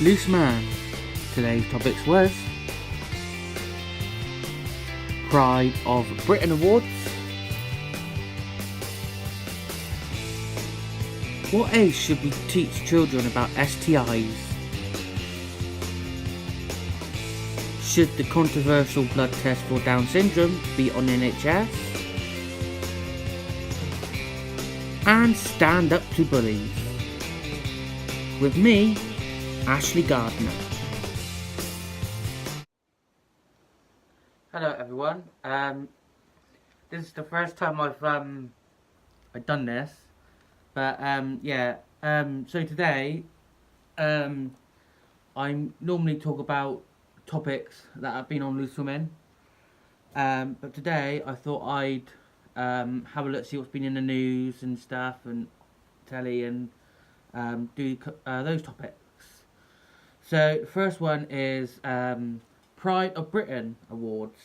Loose Man. Today's topics was Pride of Britain Awards. What age should we teach children about STIs? Should the controversial blood test for Down syndrome be on NHS? And stand up to bullies. With me, Ashley Gardner. Hello everyone. This is the first time I've done this, but so today I normally talk about topics that have been on Loose Women, but today I thought I'd have a look, see what's been in the news and stuff and telly, and do those topics. So the first one is Pride of Britain Awards,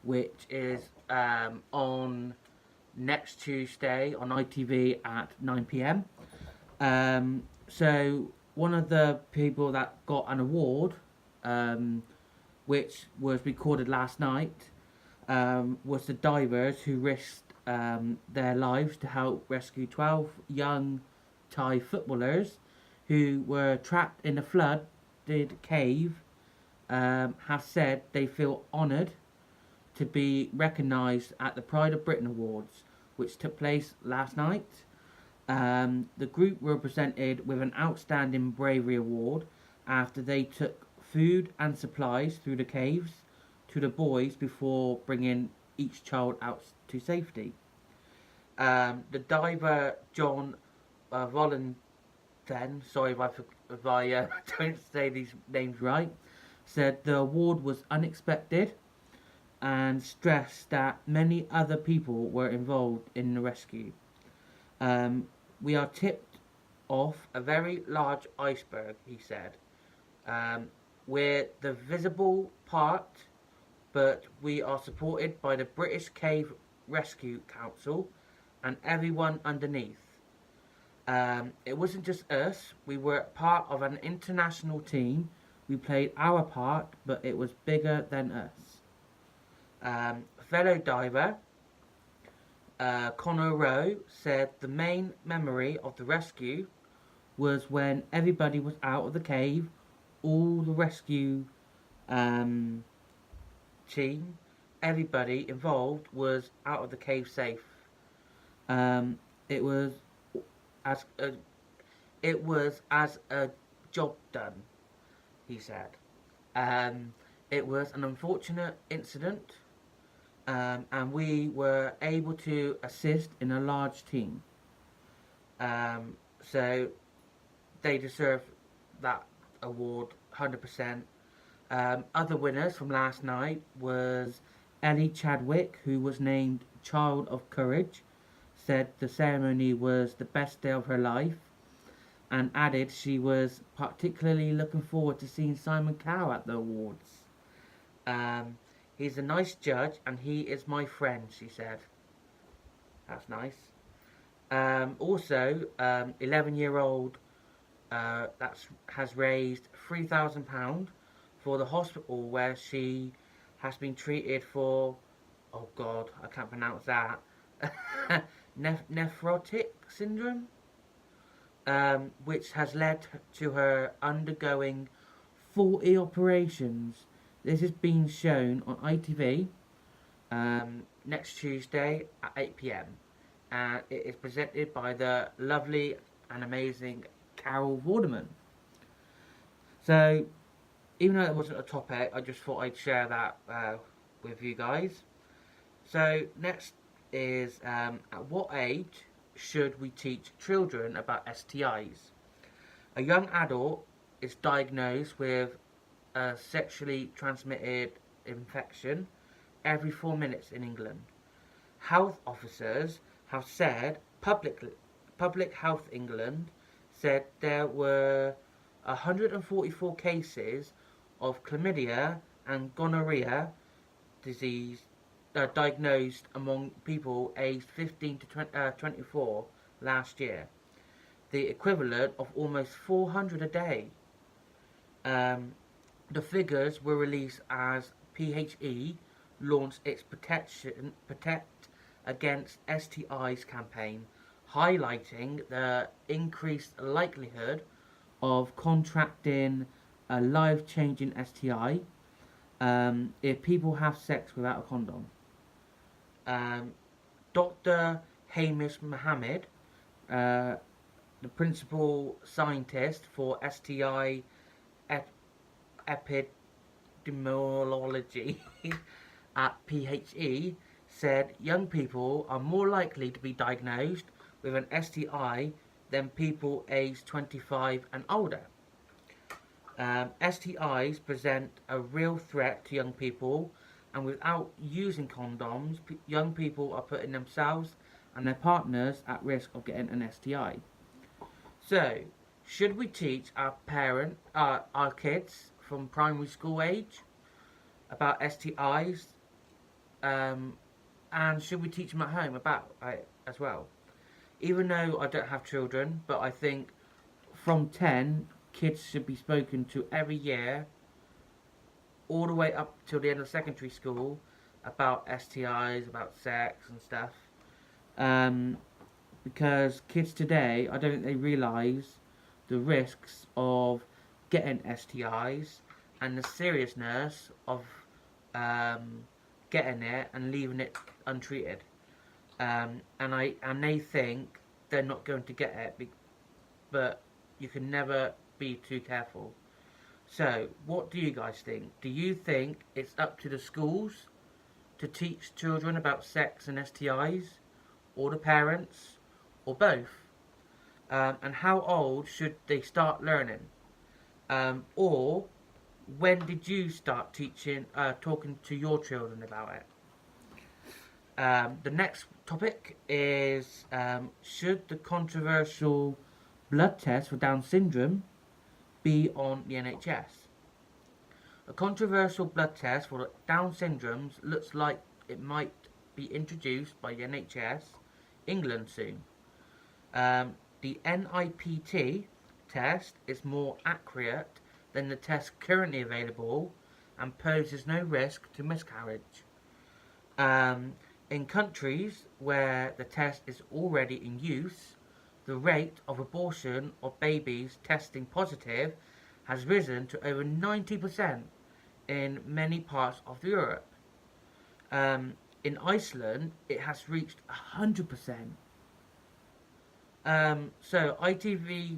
which is on next Tuesday on ITV at 9 p.m. So one of the people that got an award, which was recorded last night, was the divers who risked their lives to help rescue 12 young Thai footballers who were trapped in a flooded cave. Have said they feel honoured to be recognised at the Pride of Britain Awards, which took place last night. The group were presented with an Outstanding Bravery Award after they took food and supplies through the caves to the boys before bringing each child out to safety. The diver John Vorderman, sorry if I don't say these names right, said the award was unexpected and stressed that many other people were involved in the rescue. We are tipped off a very large iceberg, he said. We're the visible part, but we are supported by the British Cave Rescue Council and everyone underneath. It wasn't just us, we were part of an international team. We played our part, but it was bigger than us. Fellow diver Connor Rowe said the main memory of the rescue was when everybody was out of the cave, all the rescue team, everybody involved was out of the cave safe. It was as a job done, he said. It was an unfortunate incident, and we were able to assist in a large team. So they deserve that award 100%. Other winners from last night was Ellie Chadwick, who was named Child of Courage, said the ceremony was the best day of her life, and added she was particularly looking forward to seeing Simon Cowell at the awards. He's a nice judge and he is my friend, she said. That's nice. Also, 11-year-old has raised £3,000 for the hospital where she has been treated for, oh god, I can't pronounce that, nephrotic syndrome, which has led to her undergoing 40 operations. This is being shown on ITV next Tuesday at 8 p.m. and it is presented by the lovely and amazing Carol Vorderman. So, even though it wasn't a topic, I just thought I'd share that with you guys. So, next is at what age should we teach children about STIs? A young adult is diagnosed with a sexually transmitted infection every 4 minutes in England. Health officers have said, Public Health England said there were 144 cases of chlamydia and gonorrhea disease diagnosed among people aged 15 to 24 last year, the equivalent of almost 400 a day. Um, the figures were released as PHE launched its Protect Against STIs campaign, highlighting the increased likelihood of contracting a life-changing STI if people have sex without a condom. Um, Dr. Hamish Mohammed, uh, the principal scientist for STI ep- epidemiology at PHE, said young people are more likely to be diagnosed with an STI than people aged 25 and older. STIs present a real threat to young people, and without using condoms, young people are putting themselves and their partners at risk of getting an STI. So, should we teach our kids from primary school age about STIs, and should we teach them at home about it as well? Even though I don't have children, but I think from 10, kids should be spoken to every year, all the way up till the end of secondary school, about STIs, about sex and stuff. Um, because kids today, I don't think they realise the risks of getting STIs and the seriousness of um, getting it and leaving it untreated. And they think they're not going to get it, but you can never be too careful. So, what do you guys think? Do you think it's up to the schools to teach children about sex and STIs, or the parents, or both? And how old should they start learning? Or when did you start talking to your children about it? The next topic is should the controversial blood test for Down syndrome be on the NHS? A controversial blood test for Down syndrome looks like it might be introduced by the NHS England soon. The NIPT test is more accurate than the test currently available and poses no risk to miscarriage. In countries where the test is already in use, the rate of abortion of babies testing positive has risen to over 90% in many parts of Europe. In Iceland, it has reached 100%. So ITV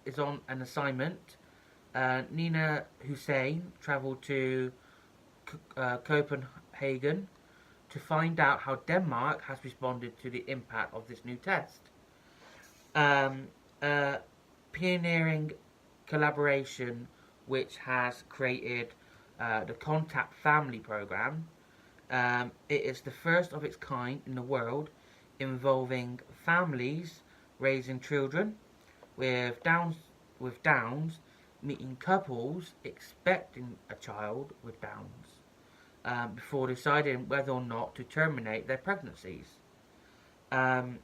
is on an assignment. Nina Hussein travelled to Copenhagen to find out how Denmark has responded to the impact of this new test. A pioneering collaboration which has created the Contact Family Program. It is the first of its kind in the world, involving families raising children with Downs, meeting couples expecting a child with Downs before deciding whether or not to terminate their pregnancies. Um,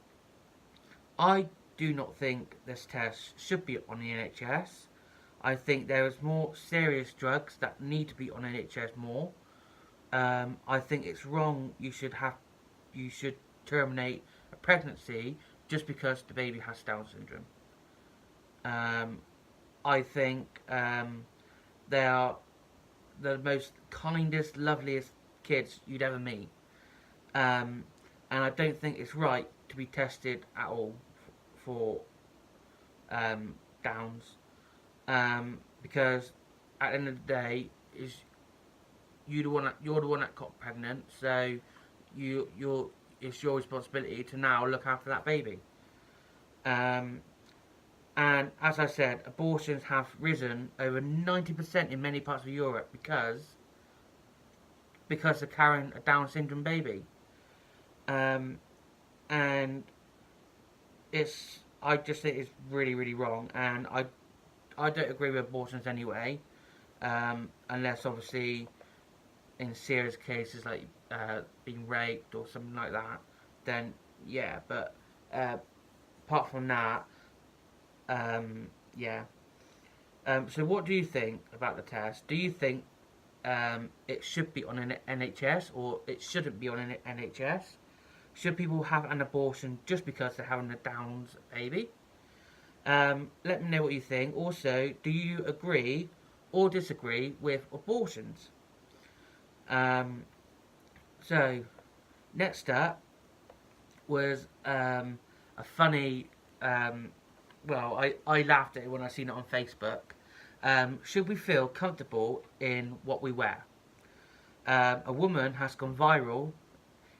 I do not think this test should be on the NHS. I think there is more serious drugs that need to be on NHS more. I think it's wrong. You should terminate a pregnancy just because the baby has Down syndrome. Um, I think they are the most kindest, loveliest kids you'd ever meet. And I don't think it's right to be tested at all for Downs, because at the end of the day, is you're the one that got pregnant, so it's your responsibility to now look after that baby. Um, and as I said, abortions have risen over 90% in many parts of Europe because they're carrying a Down syndrome baby. Um, and I just think it's really, really wrong, and I don't agree with abortions anyway, unless obviously in serious cases like being raped or something like that, then yeah. But apart from that, yeah. So what do you think about the test? Do you think it should be on an NHS or it shouldn't be on an NHS? Should people have an abortion just because they're having a Downs baby? Let me know what you think. Also, do you agree or disagree with abortions? Um, so, next up was a funny. Well, I laughed at it when I seen it on Facebook. Should we feel comfortable in what we wear? A woman has gone viral.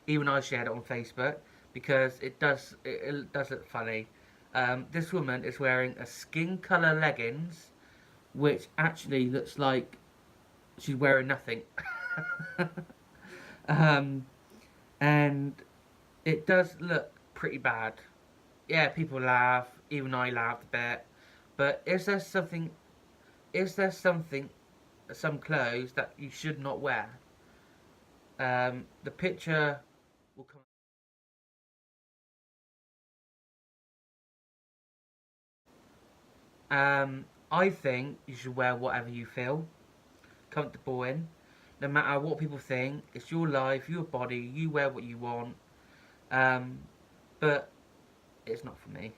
Even I shared it on Facebook because it does look funny. This woman is wearing a skin color leggings, which actually looks like she's wearing nothing. um, and it does look pretty bad. Yeah, people laugh. Even I laughed a bit. But is there something? Is there something? Some clothes that you should not wear? The picture will come. I think you should wear whatever you feel comfortable in. No matter what people think, it's your life, your body, you wear what you want. Um, but it's not for me.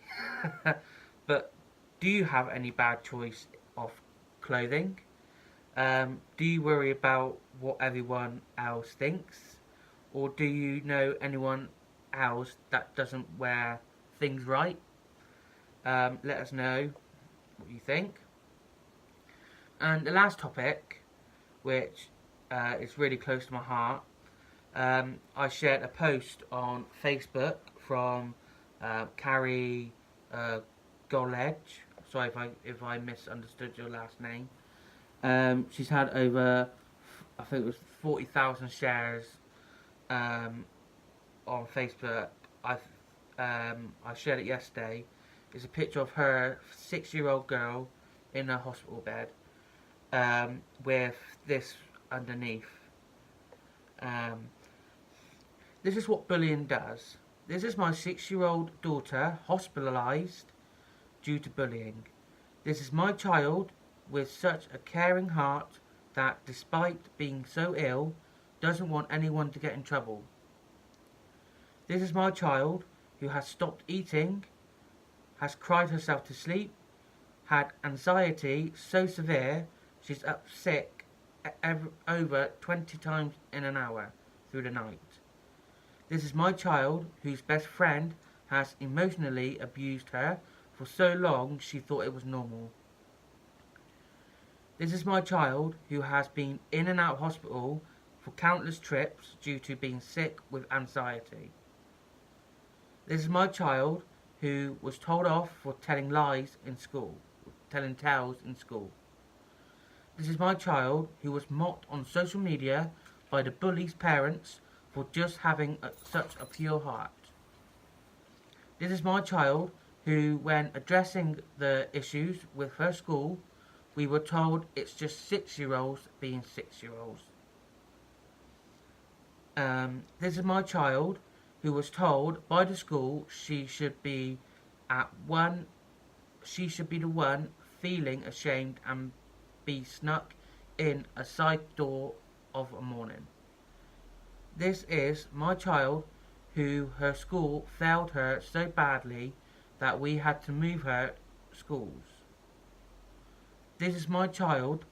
But do you have any bad choice of clothing? Do you worry about what everyone else thinks? Or do you know anyone else that doesn't wear things right? Let us know what you think. And the last topic, which is really close to my heart, I shared a post on Facebook from Carrie Goledge. Sorry if I misunderstood your last name. She's had over, I think it was 40,000 shares um, on Facebook. I shared it yesterday. It's a picture of her 6-year-old girl in a hospital bed with this underneath. Um, this is what bullying does. This is my 6-year-old daughter hospitalised due to bullying. This is my child with such a caring heart that, despite being so ill, doesn't want anyone to get in trouble. This is my child who has stopped eating, has cried herself to sleep, had anxiety so severe she's up sick over 20 times in an hour through the night. This is my child whose best friend has emotionally abused her for so long she thought it was normal. This is my child who has been in and out of hospital for countless trips due to being sick with anxiety. This is my child who was told off for telling lies in school, telling tales in school. This is my child who was mocked on social media by the bully's parents for just having such a pure heart. This is my child who, when addressing the issues with her school, we were told it's just 6-year-olds being 6-year-olds. This is my child who was told by the school she should be the one feeling ashamed and be snuck in a side door of a morning. This is my child who her school failed her so badly that we had to move her schools. This is my child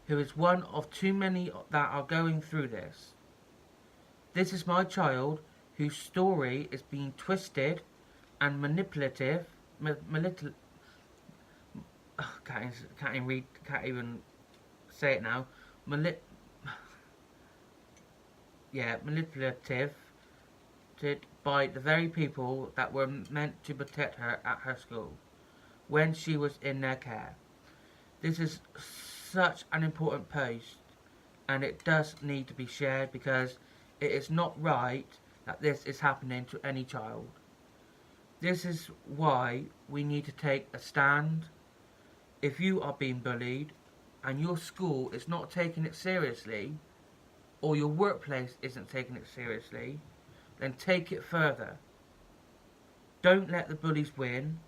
who is one of too many that are going through this. This is my child whose story is being twisted and manipulative. Can't even say it now. Manipulative by the very people that were meant to protect her at her school when she was in their care. This is such an important post, and it does need to be shared because it is not right that this is happening to any child. This is why we need to take a stand. If you are being bullied and your school is not taking it seriously, or your workplace isn't taking it seriously, then take it further. Don't let the bullies win.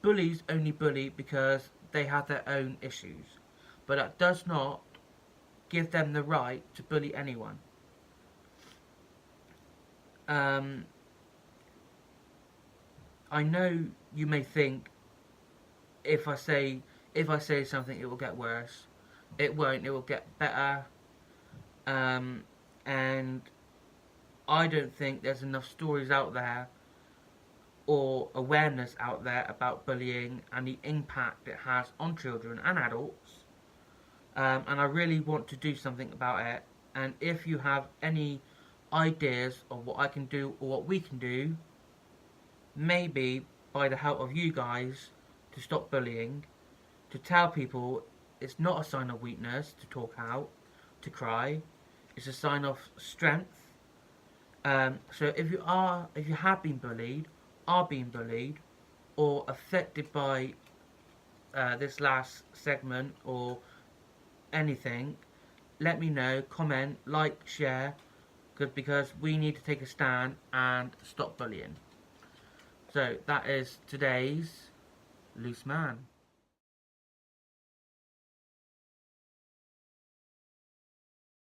Bullies only bully because they have their own issues, but that does not give them the right to bully anyone. I know you may think if I say something, it will get worse. It won't. It will get better. And I don't think there's enough stories out there or awareness out there about bullying and the impact it has on children and adults. And I really want to do something about it. And if you have any ideas of what I can do or what we can do, maybe by the help of you guys, to stop bullying, to tell people it's not a sign of weakness to talk out, to cry, it's a sign of strength. So if you have been bullied, are being bullied, or affected by this last segment or anything, let me know, comment, like, share, because we need to take a stand and stop bullying. So that is today's Loose Man.